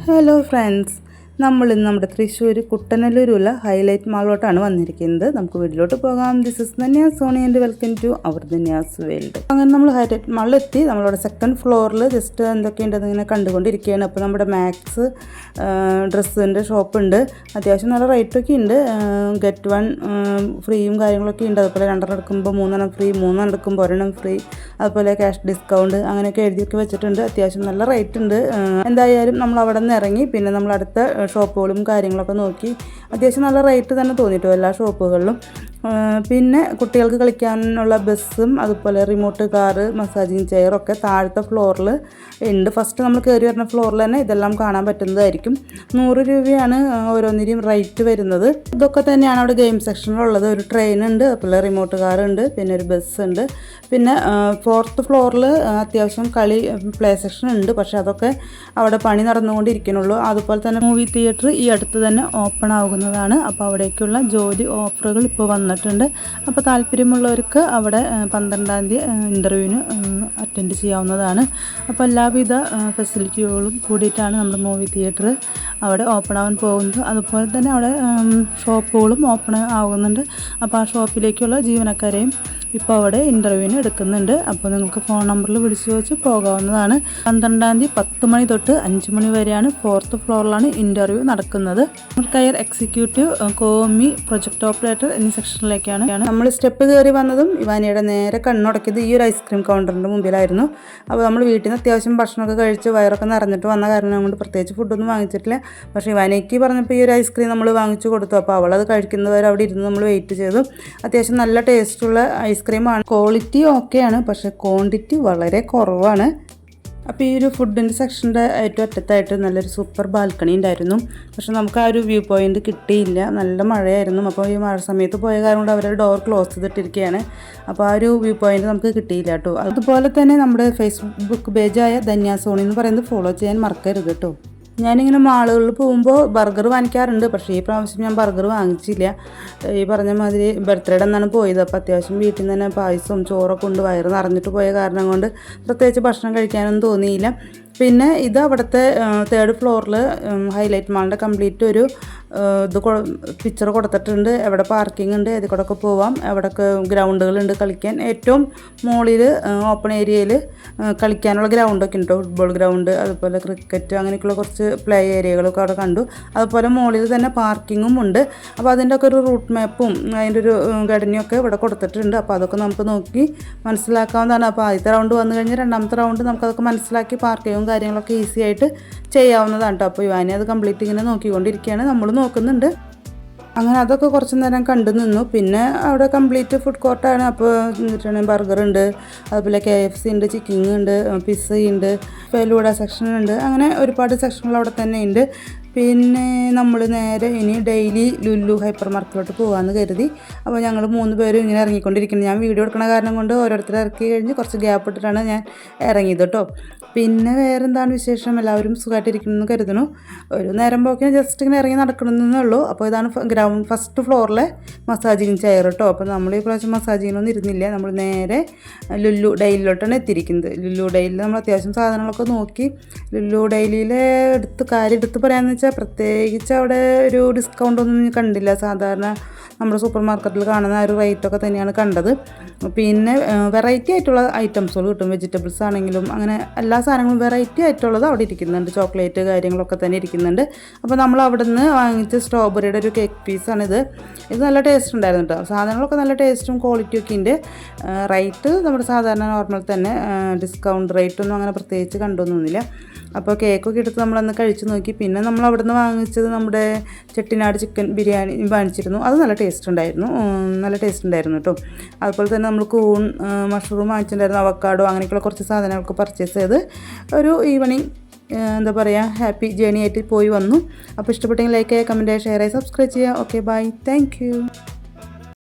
Hello friends, നമ്മളിന്ന് നമ്മുടെ Thrissur കുട്ടനല്ലൂരുള്ള highlight മാളിലോട്ടാണ് വന്നിരിക്കുന്നത്. നമുക്ക് വീട്ടിലോട്ട് പോകാം. This is Dhanya's Soni and welcome to our Dhanya's world. അങ്ങനെ നമ്മൾ ഹൈലൈറ്റ് മാളിലെത്തി. നമ്മളവിടെ സെക്കൻഡ് ഫ്ലോറിൽ ജസ്റ്റ് എന്തൊക്കെയുണ്ടെന്ന് ഇങ്ങനെ കണ്ടുകൊണ്ടിരിക്കുകയാണ്. അപ്പോൾ നമ്മുടെ മാക്സ് ഡ്രസ്സിൻ്റെ ഷോപ്പുണ്ട്. അത്യാവശ്യം നല്ല റേറ്റൊക്കെ ഉണ്ട്. ഗെറ്റ് വൺ ഫ്രീയും കാര്യങ്ങളൊക്കെ ഉണ്ട്. അതുപോലെ 2 എടുക്കുമ്പോൾ 3 ഫ്രീ, 3 എടുക്കുമ്പോൾ 1 ഫ്രീ, അതുപോലെ ക്യാഷ് ഡിസ്കൗണ്ട് അങ്ങനെയൊക്കെ എഴുതിയൊക്കെ വെച്ചിട്ടുണ്ട്. അത്യാവശ്യം നല്ല റേറ്റ് ഉണ്ട്. എന്തായാലും നമ്മൾ അവിടെ നിന്ന് ഇറങ്ങി പിന്നെ നമ്മൾ അടുത്ത ഷോപ്പുകളും കാര്യങ്ങളൊക്കെ നോക്കി. അത്യാവശ്യം നല്ല റേറ്റ് തന്നെ തോന്നിയിട്ടു എല്ലാ ഷോപ്പുകളിലും. പിന്നെ കുട്ടികൾക്ക് കളിക്കാനുള്ള ബസ്സും അതുപോലെ റിമോട്ട് കാറ്, മസാജിങ് ചെയറൊക്കെ താഴത്തെ ഫ്ലോറിൽ ഉണ്ട്. ഫസ്റ്റ് നമ്മൾ കയറി വരുന്ന ഫ്ലോറിൽ തന്നെ ഇതെല്ലാം കാണാൻ പറ്റുന്നതായിരിക്കും. 100 രൂപയാണ് ഓരോന്നിനും റേറ്റ് വരുന്നത്. ഇതൊക്കെ തന്നെയാണ് അവിടെ ഗെയിം സെക്ഷനിലുള്ളത്. ഒരു ട്രെയിൻ ഉണ്ട്, അതുപോലെ റിമോട്ട് കാറുണ്ട്, പിന്നെ ഒരു ബസ് ഉണ്ട്. പിന്നെ 4th ഫ്ലോറിൽ അത്യാവശ്യം പ്ലേ സെക്ഷൻ ഉണ്ട്. പക്ഷേ അതൊക്കെ അവിടെ പണി നടന്നുകൊണ്ടിരിക്കുന്നുള്ളൂ. അതുപോലെ തന്നെ മൂവി തിയേറ്റർ ഈ അടുത്ത് തന്നെ ഓപ്പൺ ആകുന്നതാണ്. അപ്പോൾ അവിടേക്കുള്ള ജോലി ഓഫറുകൾ ഇപ്പോൾ വന്നിട്ടുണ്ട്. അപ്പോൾ താല്പര്യമുള്ളവർക്ക് അവിടെ 12-ാം തീയതി ഇൻ്റർവ്യൂവിന് അറ്റൻഡ് ചെയ്യാവുന്നതാണ്. അപ്പോൾ എല്ലാവിധ ഫെസിലിറ്റികളും കൂടിയിട്ടാണ് നമ്മുടെ മൂവി തിയേറ്റർ അവിടെ ഓപ്പൺ ആവാൻ പോകുന്നത്. അതുപോലെ തന്നെ അവിടെ ഷോപ്പുകളും ഓപ്പൺ ആകുന്നുണ്ട്. അപ്പോൾ ആ ഷോപ്പിലേക്കുള്ള ജീവനക്കാരെയും ഇപ്പോൾ അവിടെ ഇൻ്റർവ്യൂവിന് എടുക്കുന്നുണ്ട്. അപ്പോൾ നിങ്ങൾക്ക് ഫോൺ നമ്പറിൽ വിളിച്ചു വെച്ച് പോകാവുന്നതാണ്. 12-ാം തീയതി 10 മണി തൊട്ട് 5 മണി വരെയാണ്. 4th ഫ്ലോറിലാണ് ഇൻ്റർവ്യൂ നടക്കുന്നത്. കയർ എക്സിക്യൂട്ടീവ്, കോമി, പ്രൊജക്ട് ഓപ്പറേറ്റർ എന്നീ സെക്ഷനിലേക്കാണ് നമ്മൾ സ്റ്റെപ്പ് കയറി വന്നതും. ഇവാനിയുടെ നേരെ കണ്ണുടക്കിയത് ഈ ഒരു ഐസ്ക്രീം കൗണ്ടറിൻ്റെ മുമ്പിലായിരുന്നു. അപ്പോൾ നമ്മൾ വീട്ടിൽ നിന്ന് അത്യാവശ്യം ഭക്ഷണമൊക്കെ കഴിച്ച് വയറൊക്കെ നിറഞ്ഞിട്ട് വന്ന കാരണം കൊണ്ട് പ്രത്യേകിച്ച് ഫുഡൊന്നും വാങ്ങിച്ചിട്ടില്ല. പക്ഷേ ഇവാനയ്ക്ക് പറഞ്ഞപ്പോൾ ഈ ഒരു ഐസ്ക്രീം നമ്മൾ വാങ്ങിച്ചു കൊടുത്തു. അപ്പോൾ അവളത് കഴിക്കുന്നവരെ അവിടെ ഇരുന്ന് നമ്മൾ വെയിറ്റ് ചെയ്തു. അത്യാവശ്യം നല്ല ടേസ്റ്റുള്ള ഐസ്ക്രീമാണ്. ക്വാളിറ്റി ഓക്കെയാണ്, പക്ഷേ ക്വാണ്ടിറ്റി വളരെ കുറവാണ്. അപ്പോൾ ഈ ഒരു ഫുഡിൻ്റെ സെക്ഷൻ്റെ ഏറ്റവും അറ്റത്തായിട്ട് നല്ലൊരു സൂപ്പർ ബാൽക്കണി ഉണ്ടായിരുന്നു. പക്ഷെ നമുക്ക് ആ ഒരു വ്യൂ പോയിൻ്റ് കിട്ടിയില്ല. നല്ല മഴയായിരുന്നു. അപ്പോൾ ഈ മഴ സമയത്ത് പോയ കാരണം കൊണ്ട് അവർ ഡോർ ക്ലോസ് ചെയ്തിട്ടിരിക്കുകയാണ്. അപ്പോൾ ആ ഒരു വ്യൂ പോയിൻ്റ് നമുക്ക് കിട്ടിയില്ല കേട്ടോ. അതുപോലെ തന്നെ നമ്മുടെ ഫേസ്ബുക്ക് പേജായ ധന്യാസ് സോണി എന്ന് പറയുന്നത് ഫോളോ ചെയ്യാൻ മറക്കരുത് കേട്ടോ. ഞാനിങ്ങനെ മാളുകളിൽ പോകുമ്പോൾ ബർഗർ വാങ്ങിക്കാറുണ്ട്. പക്ഷേ ഈ പ്രാവശ്യം ഞാൻ ബർഗർ വാങ്ങിച്ചില്ല. ഈ പറഞ്ഞ മാതിരി ബർത്ത്ഡേ എന്നാണ് പോയത്. അപ്പോൾ അത്യാവശ്യം വീട്ടിൽ നിന്ന് തന്നെ പായസവും ചോറൊക്കെ കൊണ്ട് വയറ് നിറഞ്ഞിട്ട് പോയ കാരണം കൊണ്ട് പ്രത്യേകിച്ച് ഭക്ഷണം കഴിക്കാനൊന്നും തോന്നിയില്ല. പിന്നെ ഇത് അവിടുത്തെ 3rd ഫ്ലോറിൽ ഹൈലൈറ്റ് മാളിൻ്റെ കംപ്ലീറ്റ് ഒരു പിക്ചർ കൊടുത്തിട്ടുണ്ട്. എവിടെ പാർക്കിംഗ് ഉണ്ട്, ഏതിൽ കൂടെ ഒക്കെ പോവാം, എവിടെയൊക്കെ ഗ്രൗണ്ടുകളുണ്ട് കളിക്കാൻ. ഏറ്റവും മുകളിൽ ഓപ്പൺ ഏരിയയിൽ കളിക്കാനുള്ള ഗ്രൗണ്ടൊക്കെ ഉണ്ട്. ഫുട്ബോൾ ഗ്രൗണ്ട്, അതുപോലെ ക്രിക്കറ്റ്, അങ്ങനെയൊക്കെയുള്ള കുറച്ച് പ്ലേ ഏരിയകളൊക്കെ അവിടെ കണ്ടു. അതുപോലെ മുകളിൽ തന്നെ പാർക്കിങ്ങും ഉണ്ട്. അപ്പോൾ അതിൻ്റെ ഒക്കെ ഒരു റൂട്ട് മാപ്പും അതിൻ്റെ ഒരു ഘടനയൊക്കെ ഇവിടെ കൊടുത്തിട്ടുണ്ട്. അപ്പോൾ അതൊക്കെ നമുക്ക് നോക്കി മനസ്സിലാക്കാവുന്നതാണ്. അപ്പോൾ ആദ്യത്തെ റൗണ്ട് വന്നു കഴിഞ്ഞാൽ 2ാമത്തെ റൗണ്ട് നമുക്കതൊക്കെ മനസ്സിലാക്കി പാർക്കിങ്ങും കാര്യങ്ങളൊക്കെ ഈസി ആയിട്ട് ചെയ്യാവുന്നതാണ് കേട്ടോ. അപ്പോൾ ഇവാനി അത് കംപ്ലീറ്റ് ഇങ്ങനെ നോക്കിക്കൊണ്ടിരിക്കുകയാണ്, നമ്മൾ നോക്കുന്നുണ്ട്. അങ്ങനെ അതൊക്കെ കുറച്ച് നേരം കണ്ടു നിന്നു. പിന്നെ അവിടെ കംപ്ലീറ്റ് ഫുഡ് കോർട്ടാണ്. അപ്പോൾ ബർഗർ ഉണ്ട്, അതുപോലെ KFC ഉണ്ട്, ചിക്കൻ ഉണ്ട്, പിസ്സ ഉണ്ട്, ഫെലൂഡ സെക്ഷൻ ഉണ്ട്. അങ്ങനെ ഒരുപാട് സെക്ഷനുകൾ അവിടെ തന്നെ ഉണ്ട്. പിന്നെ നമ്മൾ നേരെ ഇനി ഡെയിലി ലുലു ഹൈപ്പർ മാർക്കറ്റിലോട്ട് പോകാമെന്ന് കരുതി. അപ്പോൾ ഞങ്ങൾ 3 പേരും ഇങ്ങനെ ഇറങ്ങിക്കൊണ്ടിരിക്കുന്നത്. ഞാൻ വീഡിയോ എടുക്കുന്ന കാരണം കൊണ്ട് ഓരോരുത്തർ ഇറക്കി കഴിഞ്ഞ് കുറച്ച് ഗ്യാപ്പ് ഇട്ടിട്ടാണ് ഞാൻ ഇറങ്ങിയത് കേട്ടോ. പിന്നെ വേറെ എന്താണ് വിശേഷം? എല്ലാവരും സുഖമായിട്ടിരിക്കണമെന്ന് കരുതുന്നു. ഒരു നേരം പോക്കിന് ജസ്റ്റ് ഇങ്ങനെ ഇറങ്ങി നടക്കണമെന്നേ ഉള്ളൂ. അപ്പോൾ ഇതാണ് ഫസ്റ്റ് ഫ്ലോറിലെ മസാജിങ് ചെയർ കേട്ടോ. അപ്പോൾ നമ്മൾ ഈ പ്രാവശ്യം മസാജിങ്ങിനൊന്നും ഇരുന്നില്ല. നമ്മൾ നേരെ ലുലു ഡെയിലിലോട്ടാണ് എത്തിയിരിക്കുന്നത്. ലുലു ഡെയിലിൽ നമ്മൾ അത്യാവശ്യം സാധനങ്ങളൊക്കെ നോക്കി. ലുലു ഡെയിലിയിലെ കാര്യം എടുത്ത് പറയാമെന്ന് വെച്ചാൽ പ്രത്യേകിച്ച് അവിടെ ഒരു ഡിസ്കൗണ്ടൊന്നും കണ്ടില്ല. സാധാരണ നമ്മുടെ സൂപ്പർ മാർക്കറ്റിൽ കാണുന്ന ആ ഒരു റേറ്റൊക്കെ തന്നെയാണ് കണ്ടത്. പിന്നെ വെറൈറ്റി ആയിട്ടുള്ള ഐറ്റംസുകൾ കിട്ടും. വെജിറ്റബിൾസ് ആണെങ്കിലും അങ്ങനെ എല്ലാ സാധനങ്ങളും വെറൈറ്റി ആയിട്ടുള്ളത് അവിടെ ഇരിക്കുന്നുണ്ട്. ചോക്ലേറ്റ് കാര്യങ്ങളൊക്കെ തന്നെ ഇരിക്കുന്നുണ്ട്. അപ്പോൾ നമ്മൾ അവിടെ നിന്ന് വാങ്ങിച്ച സ്ട്രോബെറിയുടെ ഒരു കേക്ക് പീസാണിത്. ഇത് നല്ല ടേസ്റ്റ് ഉണ്ടായിരുന്നു കേട്ടോ. സാധനങ്ങളൊക്കെ നല്ല ടേസ്റ്റും ക്വാളിറ്റിയൊക്കെ ഉണ്ട്. റേറ്റ് നമ്മുടെ സാധാരണ നോർമൽ തന്നെ, ഡിസ്കൗണ്ട് റേറ്റൊന്നും അങ്ങനെ പ്രത്യേകിച്ച് കണ്ടൊന്നുമില്ല. അപ്പോൾ കേക്കൊക്കെ എടുത്ത് നമ്മളന്ന് കഴിച്ച് നോക്കി. പിന്നെ നമ്മൾ അവിടെ നിന്ന് വാങ്ങിച്ചത് നമ്മുടെ ചെട്ടിനാട് ചിക്കൻ ബിരിയാണി വാങ്ങിച്ചിരുന്നു. അത് നല്ല ടേസ്റ്റ് ഉണ്ടായിരുന്നു കേട്ടോ. അതുപോലെ തന്നെ നമ്മൾ മഷ്റൂം വാങ്ങിച്ചിട്ടുണ്ടായിരുന്നു, അവക്കാഡോ, അങ്ങനെയൊക്കെയുള്ള കുറച്ച് സാധനങ്ങളൊക്കെ പർച്ചേസ് ചെയ്ത് ഒരു ഈവനിങ് എന്താ പറയുക ഹാപ്പി ജേണി ആയിട്ട് പോയി വന്നു. അപ്പോൾ ഇഷ്ടപ്പെട്ടെങ്കിൽ ലൈക്ക് ചെയ്യുക, കമൻറ്റ് ചെയ്യുക, ഷെയർ ചെയ്യുക, സബ്സ്ക്രൈബ് ചെയ്യുക. Okay, bye, thank U.